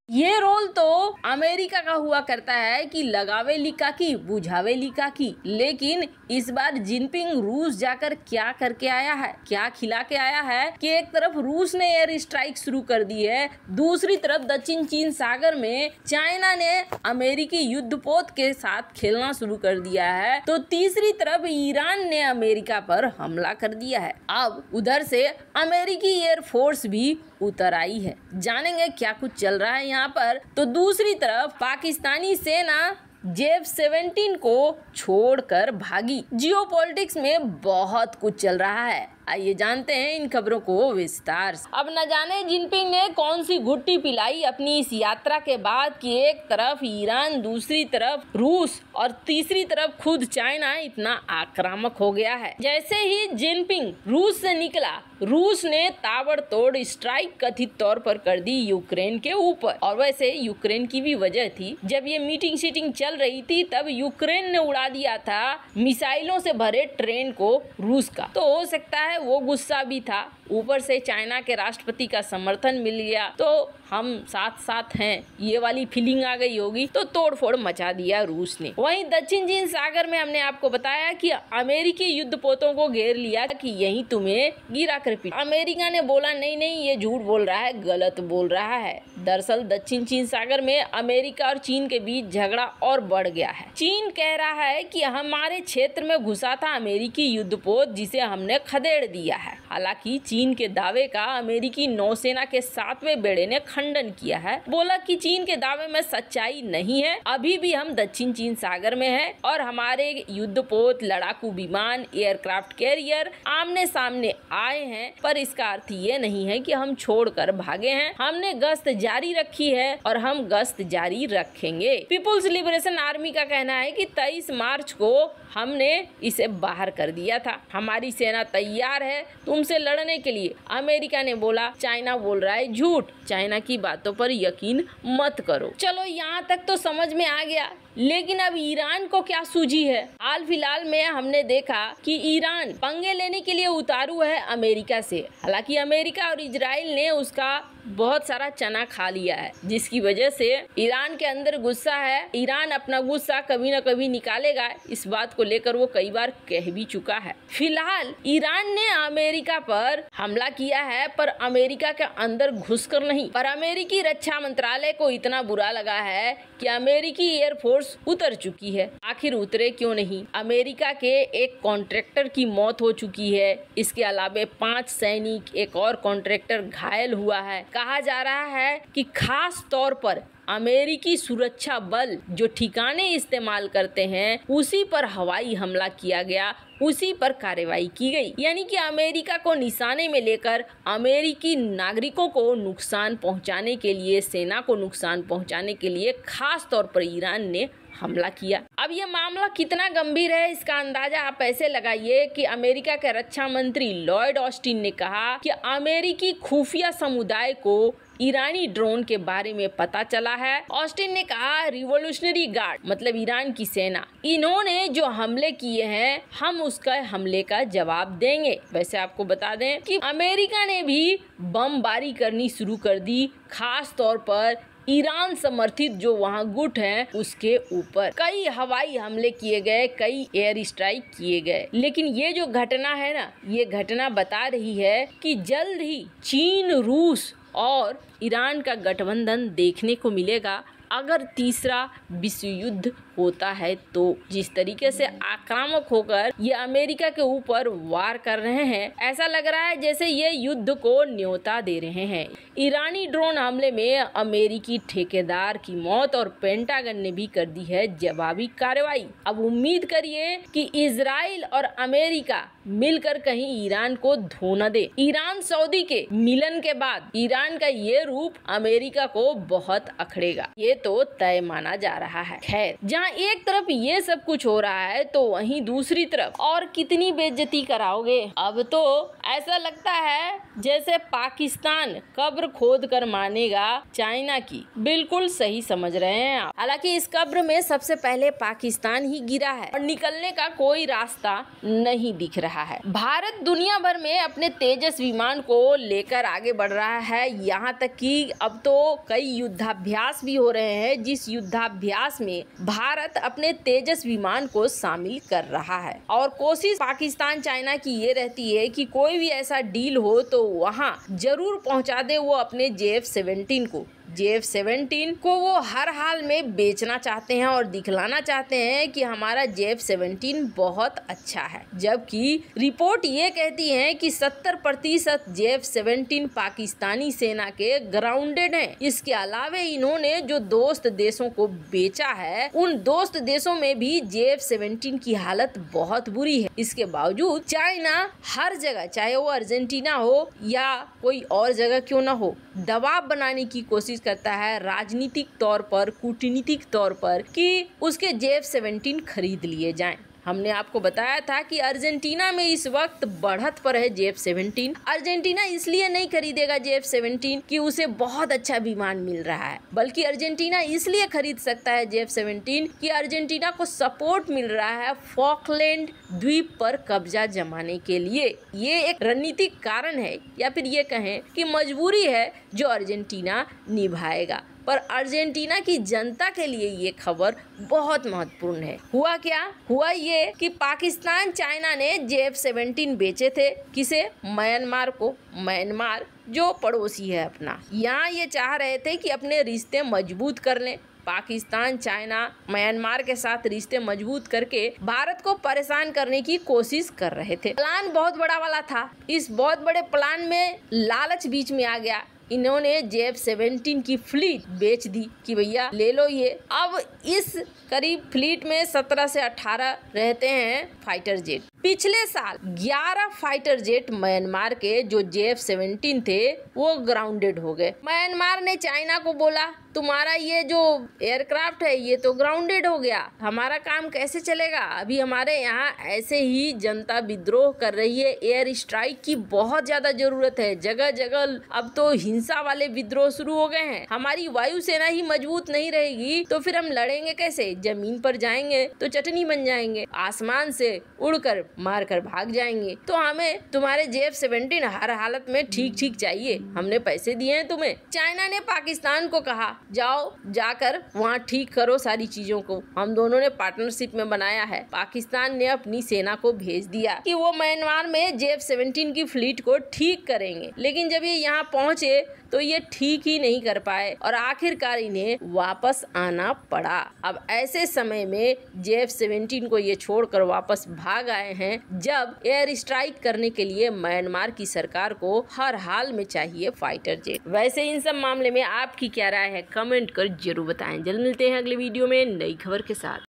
ये रोल तो अमेरिका का हुआ करता है कि लगावे लिका की बुझावे लिका की, लेकिन इस बार जिनपिंग रूस जाकर क्या करके आया है, क्या खिला के आया है कि एक तरफ रूस ने एयर स्ट्राइक शुरू कर दी है, दूसरी तरफ दक्षिण चीन सागर में चाइना ने अमेरिकी युद्धपोत के साथ खेलना शुरू कर दिया है, तो तीसरी तरफ ईरान ने अमेरिका पर हमला कर दिया है। अब उधर से अमेरिकी एयरफोर्स भी उतर आई है। जानेंगे क्या कुछ चल रहा है यहाँ पर। तो दूसरी तरफ पाकिस्तानी सेना F-17 को छोड़कर भागी। जियोपॉलिटिक्स में बहुत कुछ चल रहा है, आइए जानते हैं इन खबरों को विस्तार से। अब न जाने जिनपिंग ने कौन सी घुट्टी पिलाई अपनी इस यात्रा के बाद कि एक तरफ ईरान, दूसरी तरफ रूस और तीसरी तरफ खुद चाइना इतना आक्रामक हो गया है। जैसे ही जिनपिंग रूस से निकला, रूस ने ताबड़तोड़ स्ट्राइक कथित तौर पर कर दी यूक्रेन के ऊपर। और वैसे यूक्रेन की भी वजह थी, जब ये मीटिंग शीटिंग चल रही थी तब यूक्रेन ने उड़ा दिया था मिसाइलों से भरे ट्रेन को रूस का, तो हो सकता है वो गुस्सा भी था, ऊपर से चाइना के राष्ट्रपति का समर्थन मिल गया तो हम साथ साथ हैं ये वाली फीलिंग आ गई होगी, तो तोड़फोड़ मचा दिया रूस ने। वहीं दक्षिण चीन सागर में हमने आपको बताया कि अमेरिकी युद्धपोतों को घेर लिया कि यहीं तुम्हें गिरा कर पीट। अमेरिका ने बोला नहीं नहीं ये झूठ बोल रहा है, गलत बोल रहा है। दरअसल दक्षिण चीन सागर में अमेरिका और चीन के बीच झगड़ा और बढ़ गया है। चीन कह रहा है कि हमारे क्षेत्र में घुसा था अमेरिकी युद्धपोत जिसे हमने खदेड़ दिया है। हालांकि चीन के दावे का अमेरिकी नौसेना के 7वें बेड़े ने खंडन किया है, बोला कि चीन के दावे में सच्चाई नहीं है, अभी भी हम दक्षिण चीन सागर में हैं और हमारे युद्धपोत, लड़ाकू विमान, एयरक्राफ्ट कैरियर आमने सामने आए हैं, पर इसका अर्थ ये नहीं है कि हम छोड़कर भागे हैं। हमने गश्त जारी रखी है और हम गश्त जारी रखेंगे। पीपुल्स लिबरेशन आर्मी का कहना है कि 23 मार्च को हमने इसे बाहर कर दिया था, हमारी सेना तैयार है तुमसे लड़ने के लिए। अमेरिका ने बोला चाइना बोल रहा है झूठ, चाइना की बातों पर यकीन मत करो। चलो यहाँ तक तो समझ में आ गया, लेकिन अब ईरान को क्या सूझी है। हाल फिलहाल में हमने देखा कि ईरान पंगे लेने के लिए उतारू है अमेरिका से। हालांकि अमेरिका और इजराइल ने उसका बहुत सारा चना खा लिया है, जिसकी वजह से ईरान के अंदर गुस्सा है। ईरान अपना गुस्सा कभी न कभी निकालेगा, इस बात को लेकर वो कई बार कह भी चुका है। फिलहाल ईरान ने अमेरिका पर हमला किया है, पर अमेरिका के अंदर घुसकर नहीं। पर अमेरिकी रक्षा मंत्रालय को इतना बुरा लगा है कि अमेरिकी एयरफोर्स उतर चुकी है। आखिर उतरे क्यों नहीं? अमेरिका के एक कॉन्ट्रैक्टर की मौत हो चुकी है, इसके अलावा 5 सैनिक, एक और कॉन्ट्रैक्टर घायल हुआ है। कहा जा रहा है कि खास तौर पर अमेरिकी सुरक्षा बल जो ठिकाने इस्तेमाल करते हैं उसी पर हवाई हमला किया गया, उसी पर कार्रवाई की गई। यानी कि अमेरिका को निशाने में लेकर अमेरिकी नागरिकों को नुकसान पहुंचाने के लिए, सेना को नुकसान पहुंचाने के लिए खास तौर पर ईरान ने हमला किया। अब ये मामला कितना गंभीर है इसका अंदाजा आप ऐसे लगाइए कि अमेरिका के रक्षा मंत्री लॉयड ऑस्टिन ने कहा कि अमेरिकी खुफिया समुदाय को ईरानी ड्रोन के बारे में पता चला है। ऑस्टिन ने कहा रिवोल्यूशनरी गार्ड मतलब ईरान की सेना, इन्होंने जो हमले किए हैं हम उसका हमले का जवाब देंगे। वैसे आपको बता दें कि अमेरिका ने भी बमबारी करनी शुरू कर दी, खास तौर पर ईरान समर्थित जो वहाँ गुट हैं उसके ऊपर कई हवाई हमले किए गए, कई एयर स्ट्राइक किए गए। लेकिन ये जो घटना है ना, ये घटना बता रही है कि जल्द ही चीन, रूस और ईरान का गठबंधन देखने को मिलेगा अगर तीसरा विश्व युद्ध होता है तो। जिस तरीके से आक्रामक होकर ये अमेरिका के ऊपर वार कर रहे हैं, ऐसा लग रहा है जैसे ये युद्ध को न्योता दे रहे हैं। ईरानी ड्रोन हमले में अमेरिकी ठेकेदार की मौत और पेंटागन ने भी कर दी है जवाबी कार्रवाई। अब उम्मीद करिए कि इजराइल और अमेरिका मिलकर कहीं ईरान को धो न दे। ईरान सऊदी के मिलन के बाद ईरान का ये रूप अमेरिका को बहुत अखड़ेगा, ये तो तय माना जा रहा है। खैर, जहाँ जहाँ एक तरफ ये सब कुछ हो रहा है तो वहीं दूसरी तरफ और कितनी बेइज्जती कराओगे। अब तो ऐसा लगता है जैसे पाकिस्तान कब्र खोद कर मानेगा चाइना की। बिल्कुल सही समझ रहे हैं आप। हालांकि इस कब्र में सबसे पहले पाकिस्तान ही गिरा है और निकलने का कोई रास्ता नहीं दिख रहा है। भारत दुनिया भर में अपने तेजस विमान को लेकर आगे बढ़ रहा है, यहाँ तक कि अब तो कई युद्धाभ्यास भी हो रहे हैं, जिस युद्धाभ्यास में भारत अपने तेजस विमान को शामिल कर रहा है। और कोशिश पाकिस्तान चाइना की ये रहती है कि कोई भी ऐसा डील हो तो वहाँ जरूर पहुँचा दे वो अपने JF-17 को। JF-17 को वो हर हाल में बेचना चाहते हैं और दिखलाना चाहते हैं कि हमारा JF-17 बहुत अच्छा है, जबकि रिपोर्ट ये कहती है कि 70% JF-17 पाकिस्तानी सेना के ग्राउंडेड हैं। इसके अलावे इन्होंने जो दोस्त देशों को बेचा है, उन दोस्त देशों में भी JF-17 की हालत बहुत बुरी है। इसके बावजूद चाइना हर जगह, चाहे वो अर्जेंटीना हो या कोई और जगह क्यों ना हो, दबाव बनाने की कोशिश करता है राजनीतिक तौर पर, कूटनीतिक तौर पर, कि उसके JF-17 खरीद लिए जाएं। हमने आपको बताया था कि अर्जेंटीना में इस वक्त बढ़त पर है JF-17। अर्जेंटीना इसलिए नहीं खरीदेगा JF-17 कि उसे बहुत अच्छा विमान मिल रहा है, बल्कि अर्जेंटीना इसलिए खरीद सकता है JF-17 कि अर्जेंटीना को सपोर्ट मिल रहा है फॉकलैंड द्वीप पर कब्जा जमाने के लिए। ये एक रणनीतिक कारण है या फिर ये कहें कि मजबूरी है जो अर्जेंटीना निभाएगा। पर अर्जेंटीना की जनता के लिए ये खबर बहुत महत्वपूर्ण है। हुआ क्या? हुआ ये कि पाकिस्तान चाइना ने JF-17 बेचे थे। किसे? म्यांमार को। म्यांमार जो पड़ोसी है अपना, यहाँ ये चाह रहे थे कि अपने रिश्ते मजबूत कर लें। पाकिस्तान चाइना म्यांमार के साथ रिश्ते मजबूत करके भारत को परेशान करने की कोशिश कर रहे थे। प्लान बहुत बड़ा वाला था। इस बहुत बड़े प्लान में लालच बीच में आ गया। इन्होंने JF-17 की फ्लीट बेच दी कि भैया ले लो ये। अब इस करीब फ्लीट में 17 से 18 रहते हैं फाइटर जेट। पिछले साल 11 फाइटर जेट म्यांमार के जो JF-17 थे वो ग्राउंडेड हो गए। म्यांमार ने चाइना को बोला तुम्हारा ये जो एयरक्राफ्ट है ये तो ग्राउंडेड हो गया, हमारा काम कैसे चलेगा? अभी हमारे यहाँ ऐसे ही जनता विद्रोह कर रही है, एयर स्ट्राइक की बहुत ज्यादा जरूरत है। जगह जगह अब तो हिंसा वाले विद्रोह शुरू हो गए हैं। हमारी वायुसेना ही मजबूत नहीं रहेगी तो फिर हम लड़ेंगे कैसे? जमीन पर जाएंगे तो चटनी बन जाएंगे, आसमान से उड़कर मार कर भाग जाएंगे। तो हमें तुम्हारे JF-17 हर हालत में ठीक ठीक चाहिए, हमने पैसे दिए हैं तुम्हें। चाइना ने पाकिस्तान को कहा जाओ जाकर वहाँ ठीक करो सारी चीजों को, हम दोनों ने पार्टनरशिप में बनाया है। पाकिस्तान ने अपनी सेना को भेज दिया कि वो म्यांमार में JF-17 की फ्लीट को ठीक करेंगे, लेकिन जब ये यहाँ पहुँचे तो ये ठीक ही नहीं कर पाए और आखिरकार इन्हें वापस आना पड़ा। अब ऐसे समय में JF-17 को ये छोड़कर वापस भाग आए हैं जब एयर स्ट्राइक करने के लिए म्यांमार की सरकार को हर हाल में चाहिए फाइटर जेट। वैसे इन सब मामले में आपकी क्या राय है? कमेंट कर जरूर बताएं। जल्द मिलते हैं अगले वीडियो में नई खबर के साथ।